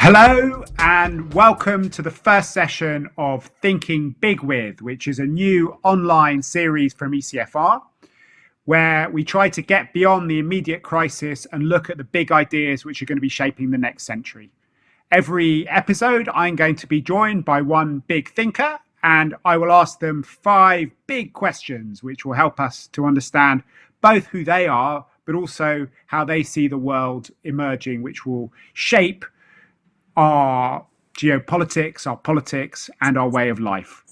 Hello and welcome to the first session of Thinking Big With, which is a new online series from ECFR, where we try to get beyond the immediate crisis and look at the big ideas which are going to be shaping the next century. Every episode, I'm going to be joined by one big thinker, and I will ask them 5 big questions, which will help us to understand both who they are, but also how they see the world emerging, which will shape our geopolitics, our politics, and our way of life.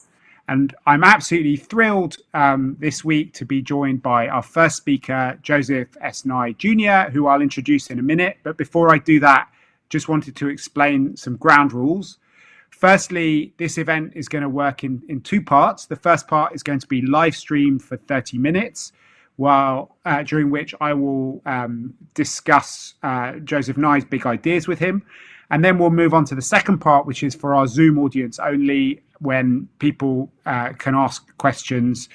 And I'm absolutely thrilled this week to be joined by our first speaker, Joseph S. Nye Jr., who I'll introduce in a minute. But before I do that, just wanted to explain some ground rules. Firstly, this event is going to work in 2 parts. The first part is going to be live streamed for 30 minutes, during which I will discuss Joseph Nye's big ideas with him. And then we'll move on to the second part, which is for our Zoom audience only, when people can ask questions.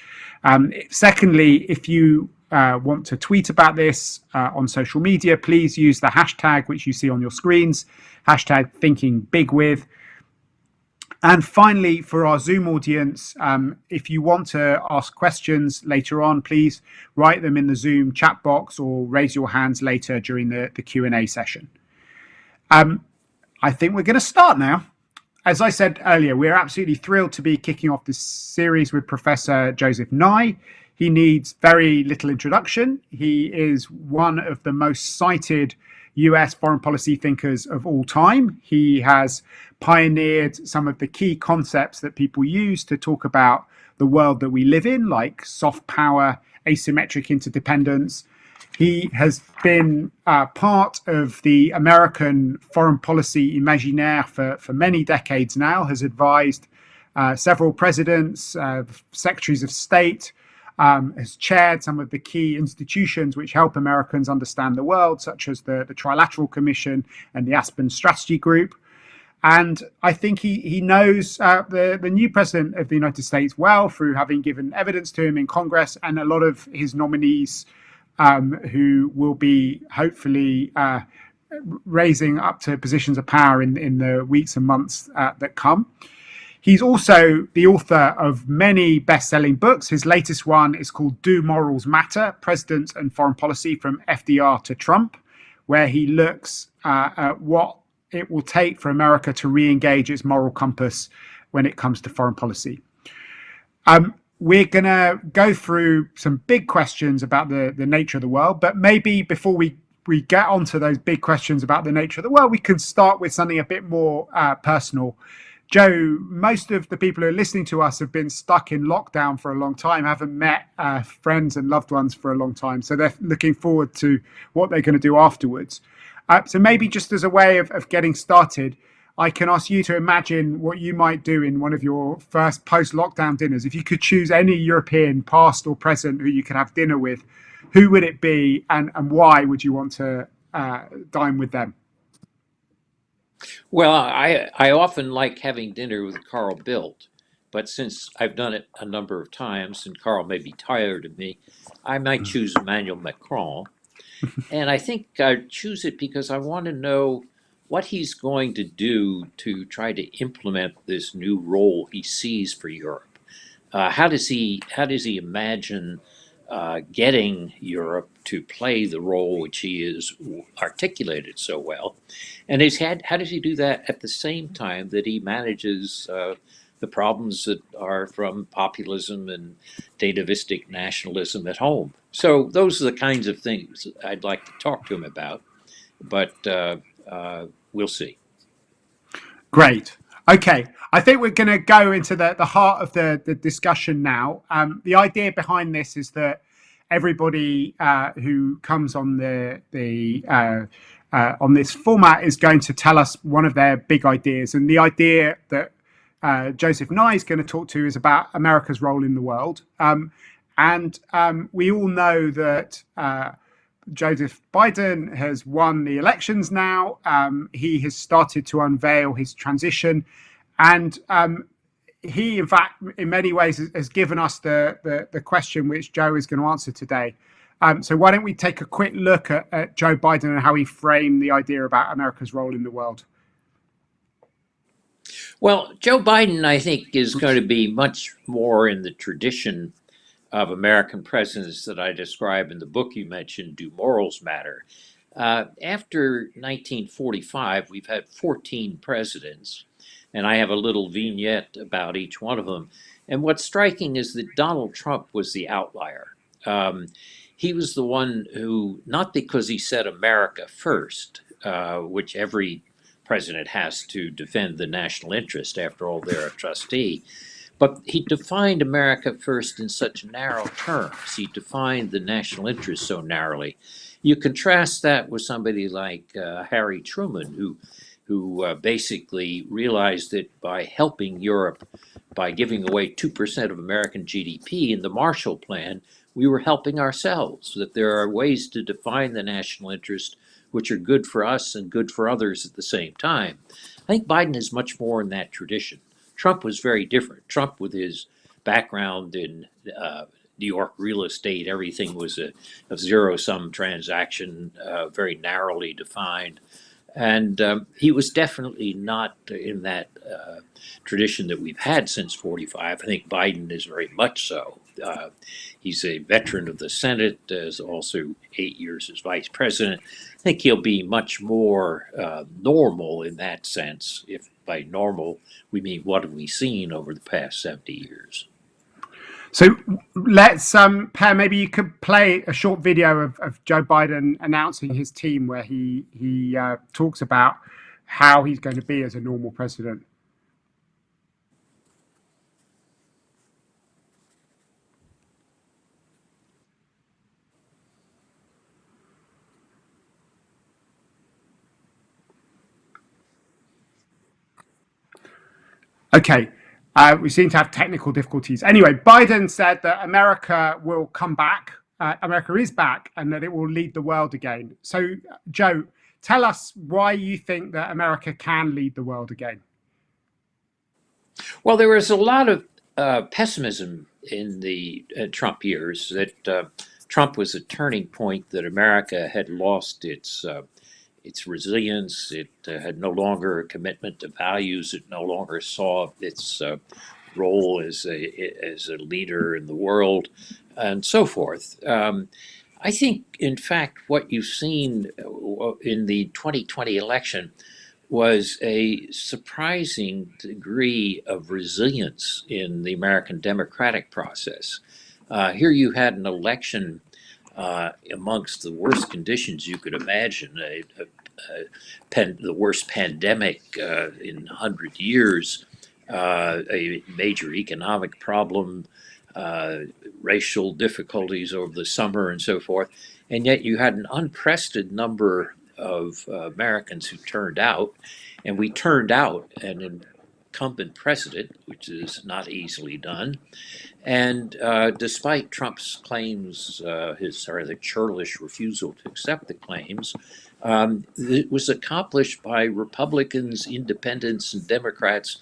Secondly, if you want to tweet about this on social media, please use the hashtag which you see on your screens, hashtag #ThinkingBigWith. And finally, for our Zoom audience, if you want to ask questions later on, please write them in the Zoom chat box or raise your hands later during the Q&A session. I think we're going to start now. As I said earlier, we're absolutely thrilled to be kicking off this series with Professor Joseph Nye. He needs very little introduction. He is one of the most cited US foreign policy thinkers of all time. He has pioneered some of the key concepts that people use to talk about the world that we live in, like soft power, asymmetric interdependence. He has been part of the American foreign policy imaginaire for many decades now, has advised several presidents, secretaries of state, has chaired some of the key institutions which help Americans understand the world, such as the Trilateral Commission and the Aspen Strategy Group. And I think he knows the new president of the United States well through having given evidence to him in Congress, and a lot of his nominees who will be hopefully raising up to positions of power in the weeks and months that come. He's also the author of many best-selling books. His latest one is called Do Morals Matter? Presidents and Foreign Policy from FDR to Trump, where he looks at what it will take for America to re-engage its moral compass when it comes to foreign policy. We're going to go through some big questions about the nature of the world, but maybe before we get onto those big questions about the nature of the world, we can start with something a bit more personal. Joe, most of the people who are listening to us have been stuck in lockdown for a long time, haven't met friends and loved ones for a long time, so they're looking forward to what they're going to do afterwards. So maybe just as a way of getting started, I can ask you to imagine what you might do in one of your first post-lockdown dinners. If you could choose any European, past or present, who you could have dinner with, who would it be, and why would you want to dine with them? Well, I often like having dinner with Carl Bildt, but since I've done it a number of times and Carl may be tired of me, I might choose Emmanuel Macron. And I think I'd choose it because I want to know what he's going to do to try to implement this new role he sees for Europe. How does he imagine getting Europe to play the role which he has articulated so well? And how does he do that at the same time that he manages the problems that are from populism and datavistic nationalism at home? So those are the kinds of things I'd like to talk to him about, but we'll see. Great. Okay. I think we're going to go into the heart of the discussion now. The idea behind this is that everybody who comes on on this format is going to tell us one of their big ideas. And the idea that Joseph Nye is going to talk to is about America's role in the world. We all know that Joseph Biden has won the elections now. He has started to unveil his transition. And he, in fact, in many ways, has given us the question which Joe is going to answer today. So why don't we take a quick look at Joe Biden and how he framed the idea about America's role in the world? Well, Joe Biden, I think, is going to be much more in the tradition of American presidents that I describe in the book you mentioned, Do Morals Matter? After 1945, we've had 14 presidents, and I have a little vignette about each one of them. And what's striking is that Donald Trump was the outlier. Um, he was the one who, not because he said America first, which every president has to defend the national interest, after all, they're a trustee, but he defined America first in such narrow terms. He defined the national interest so narrowly. You contrast that with somebody like Harry Truman, who basically realized that by helping Europe, by giving away 2% of American GDP in the Marshall Plan, we were helping ourselves. That there are ways to define the national interest which are good for us and good for others at the same time. I think Biden is much more in that tradition. Trump was very different. Trump, with his background in New York real estate, everything was a zero sum transaction, very narrowly defined. And he was definitely not in that tradition that we've had since 45. I think Biden is very much so. He's a veteran of the Senate, as also 8 years as vice president. I think he'll be much more normal in that sense. If by normal we mean what have we seen over the past 70 years. So let's, Per, maybe you could play a short video of Joe Biden announcing his team where he talks about how he's going to be as a normal president. Okay. We seem to have technical difficulties. Anyway, Biden said that America will come back. America is back, and that it will lead the world again. So, Joe, tell us why you think that America can lead the world again. Well, there was a lot of pessimism in the Trump years that Trump was a turning point, that America had lost its resilience. It had no longer a commitment to values. It no longer saw its role as a leader in the world, and so forth. I think, in fact, what you've seen in the 2020 election was a surprising degree of resilience in the American democratic process. Here you had an election amongst the worst conditions you could imagine, the worst pandemic in 100 years, a major economic problem, racial difficulties over the summer, and so forth. And yet you had an unprecedented number of Americans who turned out, and we turned out an incumbent president, which is not easily done. And despite Trump's claims, his rather churlish refusal to accept the claims, it was accomplished by Republicans, independents, and Democrats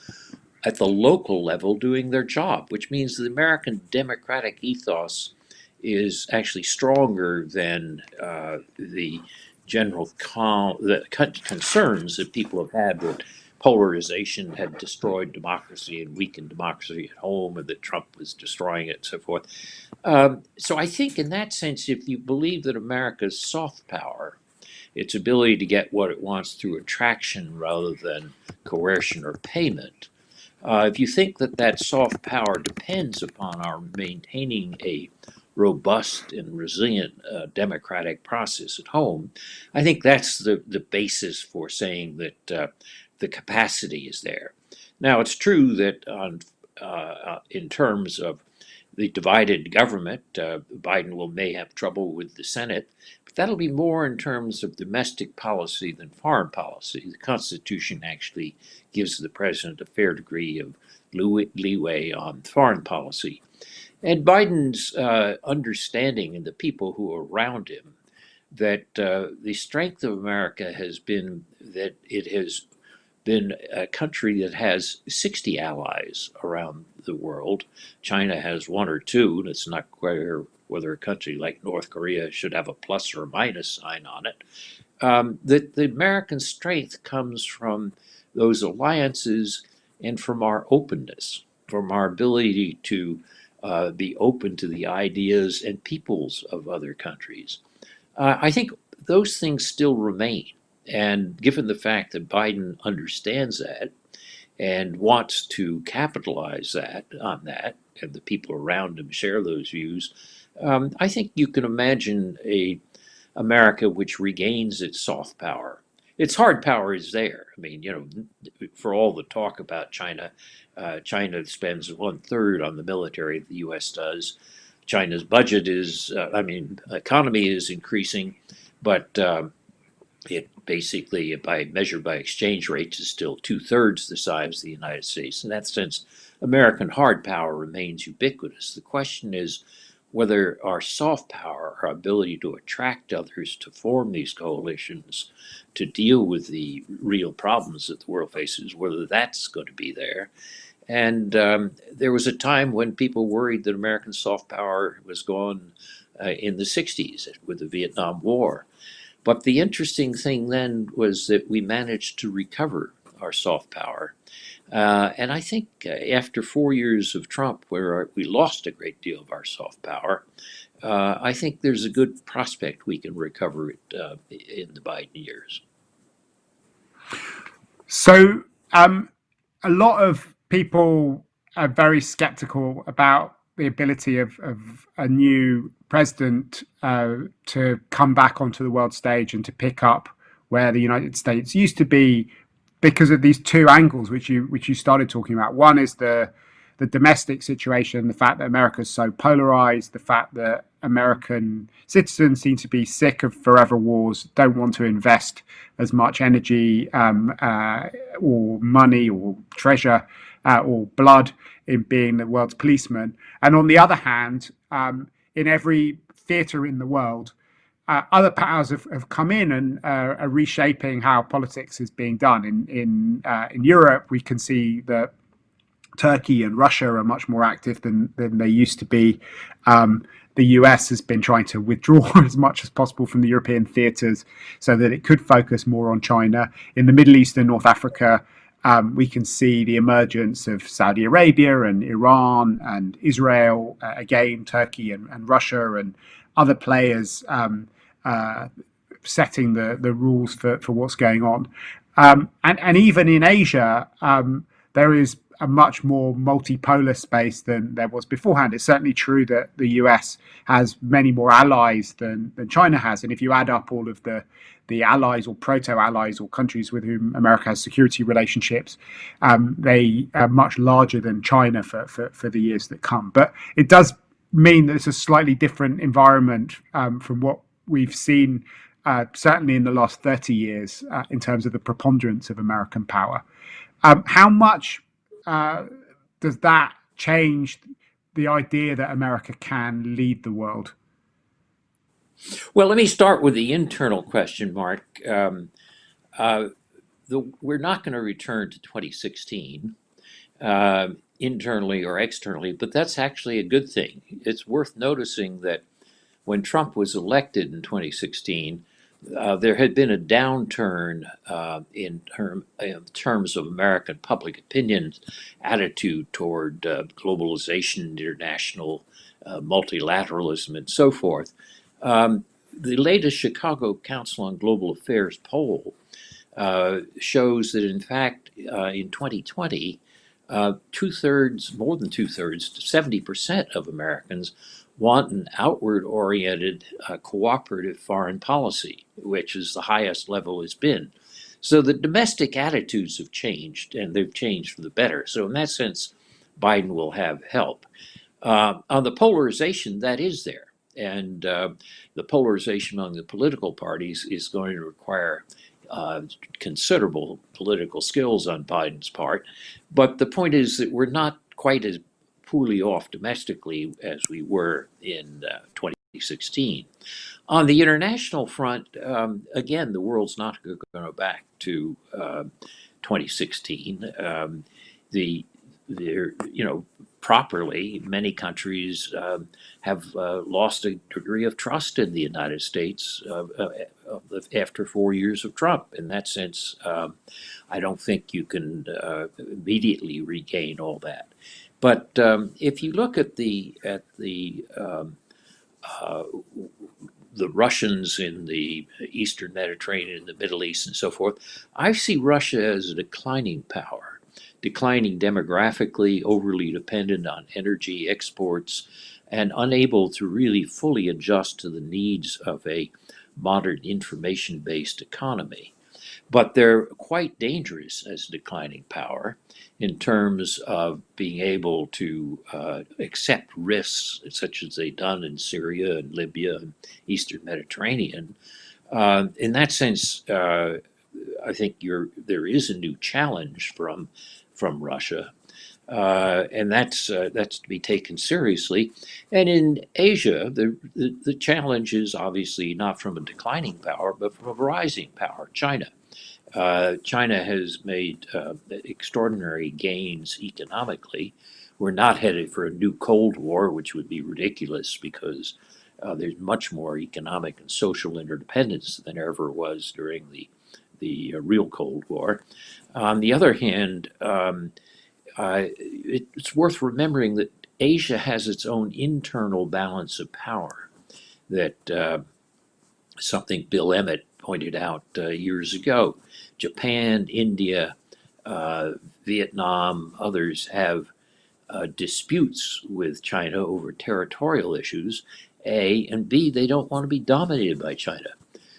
at the local level doing their job, which means the American democratic ethos is actually stronger than the the concerns that people have had that polarization had destroyed democracy and weakened democracy at home, and that Trump was destroying it, and so forth. So I think, in that sense, if you believe that America's soft power, its ability to get what it wants through attraction rather than coercion or payment, if you think that that soft power depends upon our maintaining a robust and resilient democratic process at home, I think that's the basis for saying that the capacity is there. Now, it's true that in terms of the divided government, Biden may have trouble with the Senate, but that'll be more in terms of domestic policy than foreign policy. The Constitution actually gives the president a fair degree of leeway on foreign policy. And Biden's understanding, and the people who are around him, that the strength of America has been that it has been a country that has 60 allies around the world. China has one or two, and it's not clear whether a country like North Korea should have a plus or a minus sign on it. That the American strength comes from those alliances and from our openness, from our ability to be open to the ideas and peoples of other countries. I think those things still remain. And given the fact that Biden understands that and wants to capitalize on that, and the people around him share those views, I think you can imagine a America which regains its soft power. Its hard power is there. I mean, for all the talk about China, China spends 1/3 on the military, the U.S. does. China's budget is, economy is increasing, but it basically, by measured by exchange rates, is still 2/3 the size of the United States. In that sense, American hard power remains ubiquitous. The question is whether our soft power, our ability to attract others to form these coalitions, to deal with the real problems that the world faces, whether that's going to be there. And there was a time when people worried that American soft power was gone in the 60s with the Vietnam War. But the interesting thing then was that we managed to recover our soft power. And I think after 4 years of Trump, where we lost a great deal of our soft power, I think there's a good prospect we can recover it in the Biden years. So, a lot of people are very skeptical about the ability of a new president to come back onto the world stage and to pick up where the United States used to be, because of these two angles which you started talking about. One is the domestic situation, the fact that America is so polarized, the fact that American citizens seem to be sick of forever wars, don't want to invest as much energy or money or treasure or blood in being the world's policeman. And on the other hand, in every theater in the world, other powers have come in and are reshaping how politics is being done. In Europe, we can see that Turkey and Russia are much more active than they used to be. The US has been trying to withdraw as much as possible from the European theatres so that it could focus more on China. In the Middle East and North Africa, we can see the emergence of Saudi Arabia and Iran and Israel, again, Turkey and Russia and other players setting the rules for what's going on. And even in Asia, there is a much more multipolar space than there was beforehand. It's certainly true that the US has many more allies than China has. And if you add up all of the allies or proto-allies or countries with whom America has security relationships, they are much larger than China for the years that come. But it does mean that it's a slightly different environment from what we've seen, certainly in the last 30 years, in terms of the preponderance of American power. How much does that change the idea that America can lead the world? Well, let me start with the internal question, Mark. We're not going to return to 2016 internally or externally, but that's actually a good thing. It's worth noticing that when Trump was elected in 2016, there had been a downturn in terms of American public opinion attitude toward globalization, international multilateralism, and so forth. The latest Chicago Council on Global Affairs poll shows that, in fact, in 2020, more than 70% of Americans want an outward-oriented, cooperative foreign policy, which is the highest level it's been. So the domestic attitudes have changed, and they've changed for the better. So in that sense, Biden will have help. On the polarization, that is there. And the polarization among the political parties is going to require considerable political skills on Biden's part. But the point is that we're not quite as poorly off domestically as we were in 2016. On the international front, again, the world's not going to go back to 2016. properly, many countries have lost a degree of trust in the United States after 4 years of Trump. In that sense, I don't think you can immediately regain all that. But if you look at uh, the Russians in the Eastern Mediterranean, the Middle East, and so forth, I see Russia as a declining power, declining demographically, overly dependent on energy exports, and unable to really fully adjust to the needs of a modern information based economy. But they're quite dangerous as a declining power in terms of being able to accept risks, such as they've done in Syria and Libya and Eastern Mediterranean. In that sense, I think there is a new challenge from Russia, and that's to be taken seriously. And in Asia, the challenge is obviously not from a declining power, but from a rising power, China. China has made extraordinary gains economically. We're not headed for a new Cold War, which would be ridiculous because there's much more economic and social interdependence than ever was during the real Cold War. On the other hand, it's worth remembering that Asia has its own internal balance of power that something Bill Emmett pointed out years ago. Japan, India, uh, Vietnam, others have disputes with China over territorial issues. A, and B, they don't want to be dominated by China.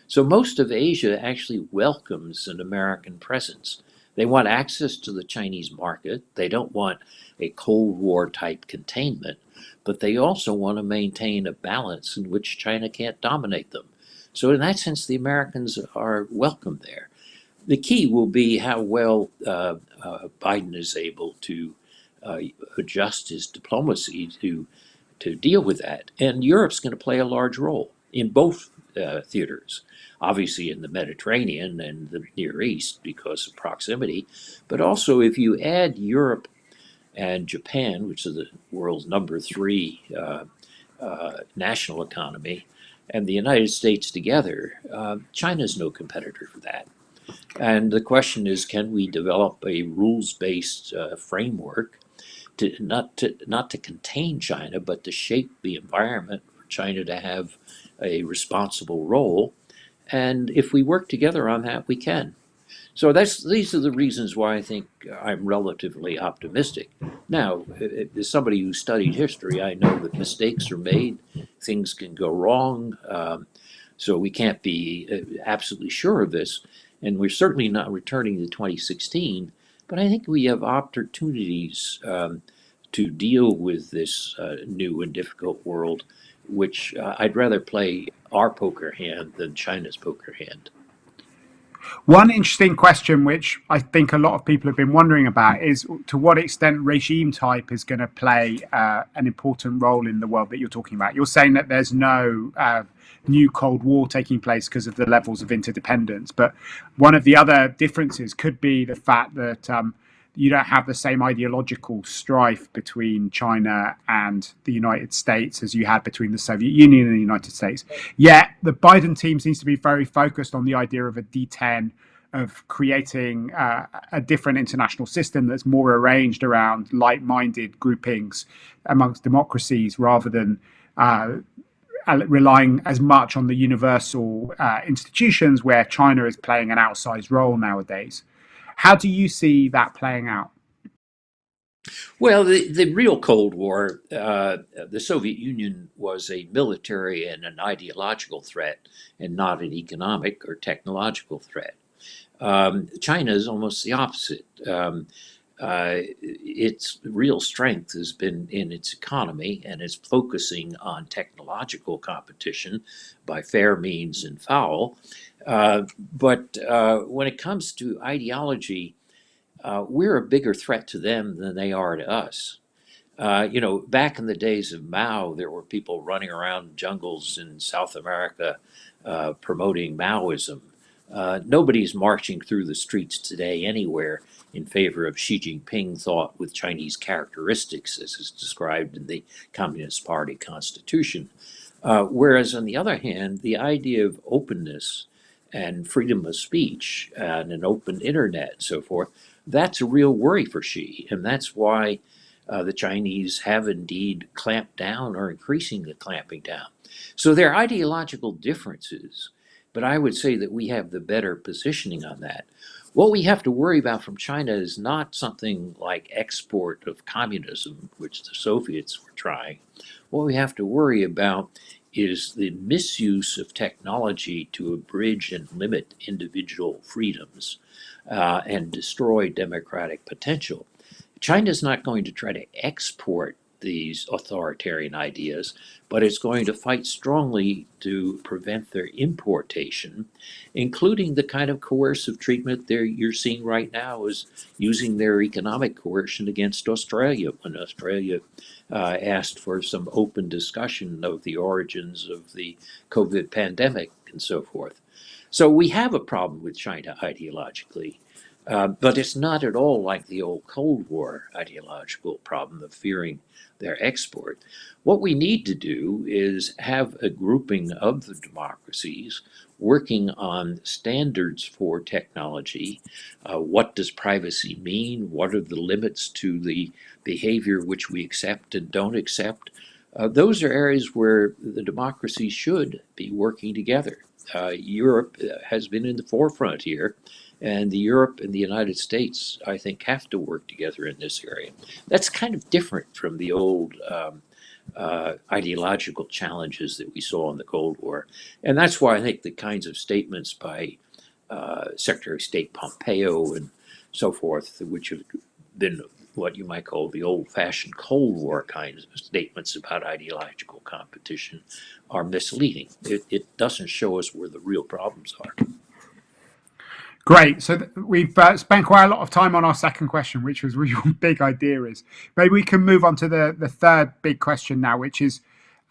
So most of Asia actually welcomes an American presence. They want access to the Chinese market. They don't want a Cold War type containment, but they also want to maintain a balance in which China can't dominate them. So, in that sense, the Americans are welcome there. The key will be how well Biden is able to uh, adjust his diplomacy to deal with that. And Europe's going to play a large role in both theaters, obviously in the Mediterranean and the Near East because of proximity, but also if you add Europe and Japan, which is the world's number three national economy, and the United States together, China's no competitor for that. And the question is, can we develop a rules-based framework to not to contain China, but to shape the environment for China to have a responsible role? And if we work together on that, we can. So these are the reasons why I think I'm relatively optimistic. Now, as somebody who studied history, I know that mistakes are made, things can go wrong, so we can't be absolutely sure of this. And we're certainly not returning to 2016, but I think we have opportunities to deal with this new and difficult world, which I'd rather play our poker hand than China's poker hand. One interesting question, which I think a lot of people have been wondering about, is to what extent regime type is going to play an important role in the world that you're talking about. You're saying that there's no new Cold War taking place because of the levels of interdependence, but one of the other differences could be the fact that you don't have the same ideological strife between China and the United States as you had between the Soviet Union and the United States. Yet the Biden team seems to be very focused on the idea of a D10, of creating a different international system that's more arranged around like-minded groupings amongst democracies rather than relying as much on the universal institutions where China is playing an outsized role nowadays. How do you see that playing out? Well, the real Cold War, the Soviet Union was a military and an ideological threat and not an economic or technological threat. China is almost the opposite. Its real strength has been in its economy and it's focusing on technological competition by fair means and foul. But when it comes to ideology, we're a bigger threat to them than they are to us. Back in the days of Mao, there were people running around jungles in South America promoting Maoism. Nobody's marching through the streets today anywhere in favor of Xi Jinping thought with Chinese characteristics, as is described in the Communist Party constitution. Whereas, on the other hand, the idea of openness and freedom of speech and an open internet and so forth, that's a real worry for Xi. And that's why the Chinese have indeed clamped down or increasingly clamping down. So there are ideological differences, but I would say that we have the better positioning on that. What we have to worry about from China is not something like export of communism, which the Soviets were trying. What we have to worry about is the misuse of technology to abridge and limit individual freedoms and destroy democratic potential. China's not going to try to export these authoritarian ideas, but it's going to fight strongly to prevent their importation, including the kind of coercive treatment you're seeing right now is using their economic coercion against Australia when Australia asked for some open discussion of the origins of the COVID pandemic and so forth. So we have a problem with China ideologically. But it's not at all like the old Cold War ideological problem of fearing their export. What we need to do is have a grouping of the democracies working on standards for technology. What does privacy mean? What are the limits to the behavior which we accept and don't accept? Those are areas where the democracies should be working together. Europe has been in the forefront here. And Europe and the United States, I think, have to work together in this area. That's kind of different from the old ideological challenges that we saw in the Cold War. And that's why I think the kinds of statements by Secretary of State Pompeo and so forth, which have been what you might call the old-fashioned Cold War kinds of statements about ideological competition, are misleading. It doesn't show us where the real problems are. Great. So we've spent quite a lot of time on our second question, which was what your big idea is. Maybe we can move on to the third big question now, which is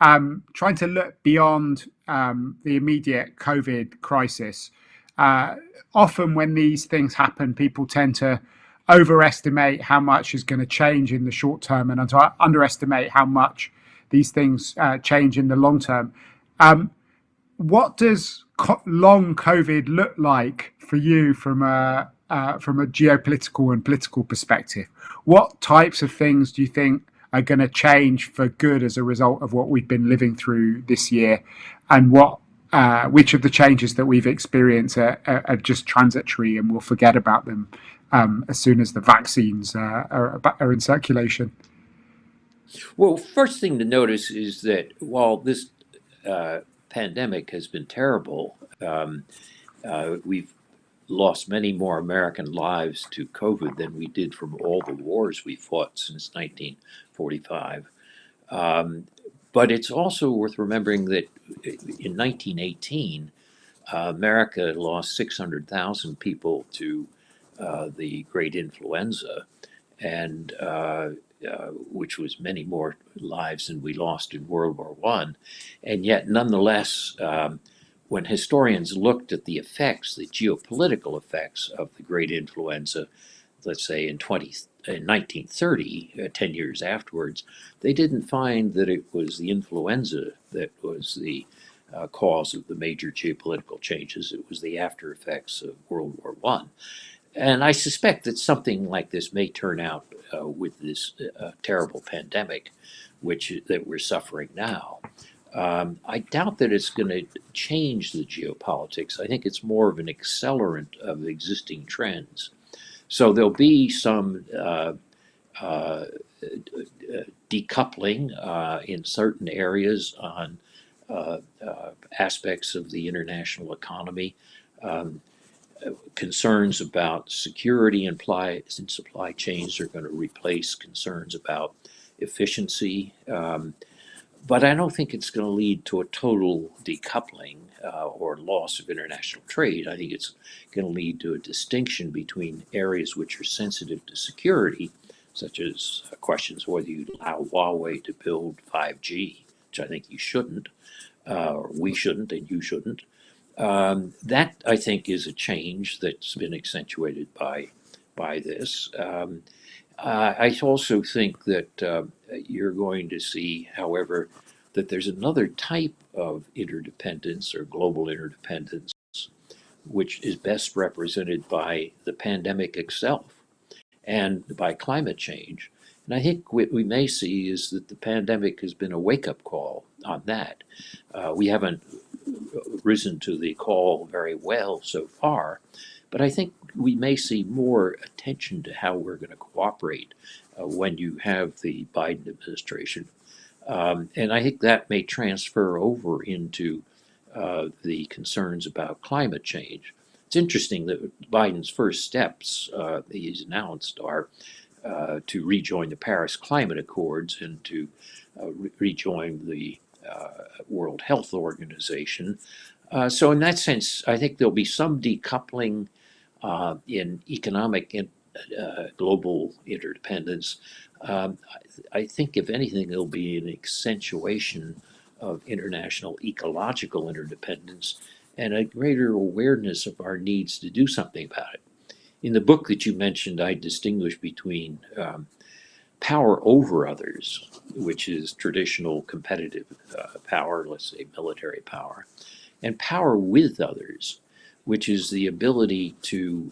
trying to look beyond the immediate COVID crisis. Often when these things happen, people tend to overestimate how much is going to change in the short term and underestimate how much these things change in the long term. What does long COVID look like for you from a geopolitical and political perspective? What types of things do you think are going to change for good as a result of what we've been living through this year, and which of the changes that we've experienced are just transitory and we'll forget about them as soon as the vaccines are in circulation? Well, first thing to notice is that while this pandemic has been terrible, we've lost many more American lives to COVID than we did from all the wars we fought since 1945. But it's also worth remembering that in 1918, America lost 600,000 people to the great influenza, and which was many more lives than we lost in World War I. And yet, nonetheless, when historians looked at the effects, the geopolitical effects of the great influenza, let's say in 1930, 10 years afterwards, they didn't find that it was the influenza that was the cause of the major geopolitical changes. It was the after effects of World War I. And I suspect that something like this may turn out with this terrible pandemic, that we're suffering now. I doubt that it's going to change the geopolitics. I think it's more of an accelerant of existing trends. So there'll be some decoupling in certain areas on aspects of the international economy. Concerns about security and supply chains are going to replace concerns about efficiency. But I don't think it's going to lead to a total decoupling or loss of international trade. I think it's going to lead to a distinction between areas which are sensitive to security, such as questions whether you allow Huawei to build 5G, which I think you shouldn't, or we shouldn't, and you shouldn't. That, I think, is a change that's been accentuated by this. I also think that you're going to see, however, that there's another type of interdependence or global interdependence, which is best represented by the pandemic itself and by climate change. And I think what we may see is that the pandemic has been a wake up call on that. We haven't risen to the call very well so far, but I think we may see more attention to how we're going to cooperate when you have the Biden administration. And I think that may transfer over into the concerns about climate change. It's interesting that Biden's first steps he's announced are to rejoin the Paris Climate Accords and to rejoin the World Health Organization. So, in that sense, I think there'll be some decoupling in economic and global interdependence. Um, I think, if anything, there'll be an accentuation of international ecological interdependence and a greater awareness of our needs to do something about it. In the book that you mentioned, I distinguish between power over others, which is traditional competitive power, let's say military power, and power with others, which is the ability to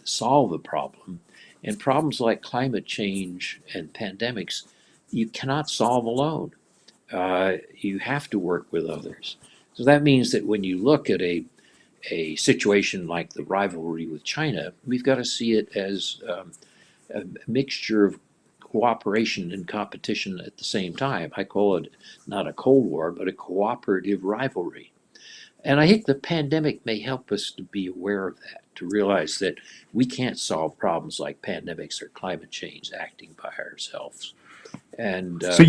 solve a problem. And problems like climate change and pandemics, you cannot solve alone. You have to work with others. So that means that when you look at a situation like the rivalry with China, we've got to see it as a mixture of cooperation and competition at the same time. I call it not a Cold War, but a cooperative rivalry. And I think the pandemic may help us to be aware of that, to realize that we can't solve problems like pandemics or climate change acting by ourselves. And So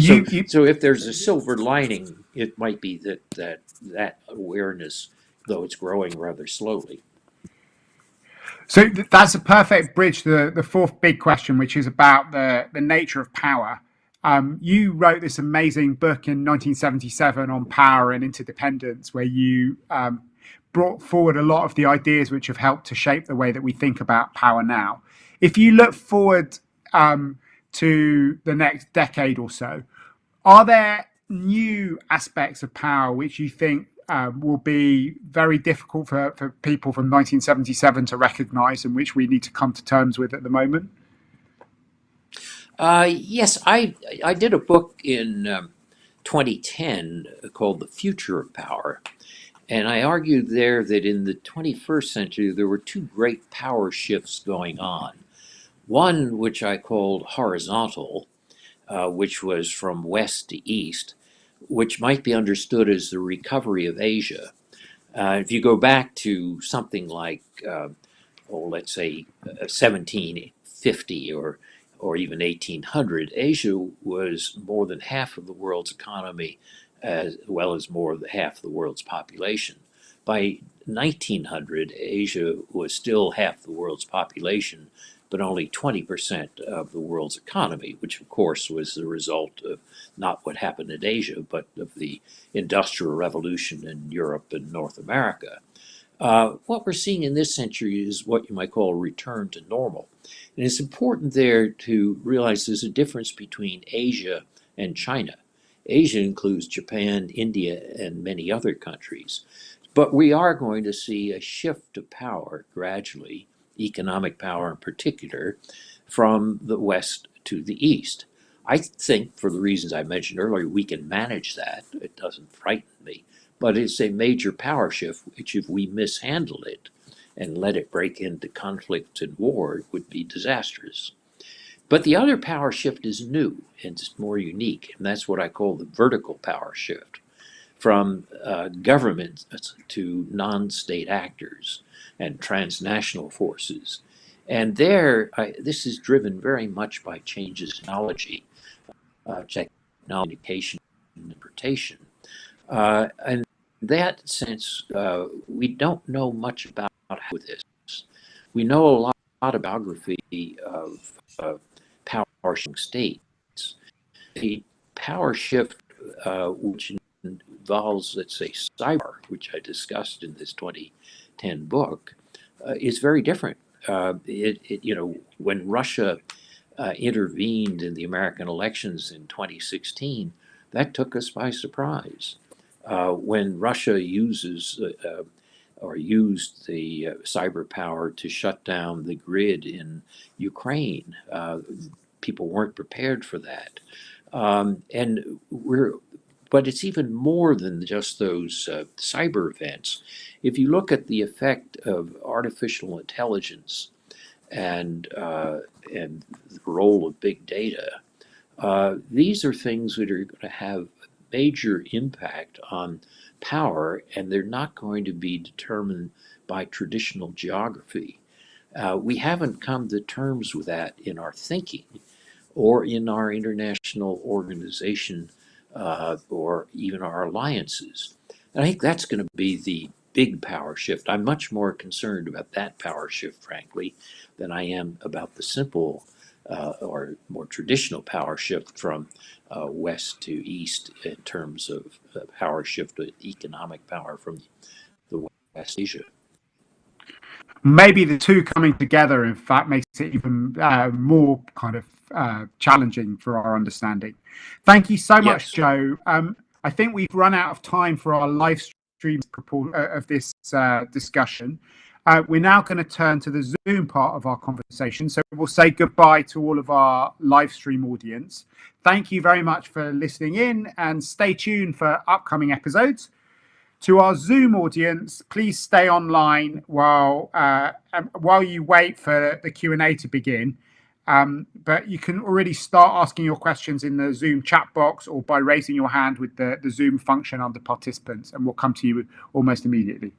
so if there's a silver lining, it might be that awareness, though it's growing rather slowly. So that's a perfect bridge to the fourth big question, which is about the nature of power. You wrote this amazing book in 1977 on power and interdependence, where you brought forward a lot of the ideas which have helped to shape the way that we think about power now. If you look forward to the next decade or so, are there new aspects of power which you think will be very difficult for people from 1977 to recognize and which we need to come to terms with at the moment? Yes, I did a book in 2010 called The Future of Power. And I argued there that in the 21st century, there were two great power shifts going on. One, which I called horizontal, which was from west to east, which might be understood as the recovery of Asia. If you go back to something like, let's say, 1750 or even 1800, Asia was more than half of the world's economy, as well as more than half of the world's population. By 1900, Asia was still half the world's population, but only 20% of the world's economy, which of course was the result of not what happened in Asia, but of the Industrial Revolution in Europe and North America. What we're seeing in this century is what you might call a return to normal. And it's important there to realize there's a difference between Asia and China. Asia includes Japan, India, and many other countries. But we are going to see a shift of power gradually, economic power in particular, from the West to the East. I think, for the reasons I mentioned earlier, we can manage that. It doesn't frighten me. But it's a major power shift, which, if we mishandle it and let it break into conflict and war, would be disastrous. But the other power shift is new and it's more unique, and that's what I call the vertical power shift from government to non state actors and transnational forces. And this is driven very much by changes in technology, communication, and interpretation. In that sense, we don't know much about how this. We know a lot of biography of power shifting states. The power shift, which involves, let's say, cyber, which I discussed in this 2010 book, is very different. When Russia intervened in the American elections in 2016, that took us by surprise. When Russia uses or used the cyber power to shut down the grid in Ukraine, people weren't prepared for that. But it's even more than just those cyber events. If you look at the effect of artificial intelligence and the role of big data, these are things that are going to have major impact on power, and they're not going to be determined by traditional geography. We haven't come to terms with that in our thinking or in our international organization or even our alliances. And I think that's going to be the big power shift. I'm much more concerned about that power shift, frankly, than I am about the simple or more traditional power shift from west to east in terms of power shift, economic power from the West Asia. Maybe the two coming together, in fact, makes it even more kind of challenging for our understanding. Thank you so much, Yes. Joe. I think we've run out of time for our live stream of this discussion. We're now going to turn to the Zoom part of our conversation. So we'll say goodbye to all of our live stream audience. Thank you very much for listening in, and stay tuned for upcoming episodes. To our Zoom audience, please stay online while you wait for the Q&A to begin. But you can already start asking your questions in the Zoom chat box or by raising your hand with the Zoom function under participants, and we'll come to you almost immediately.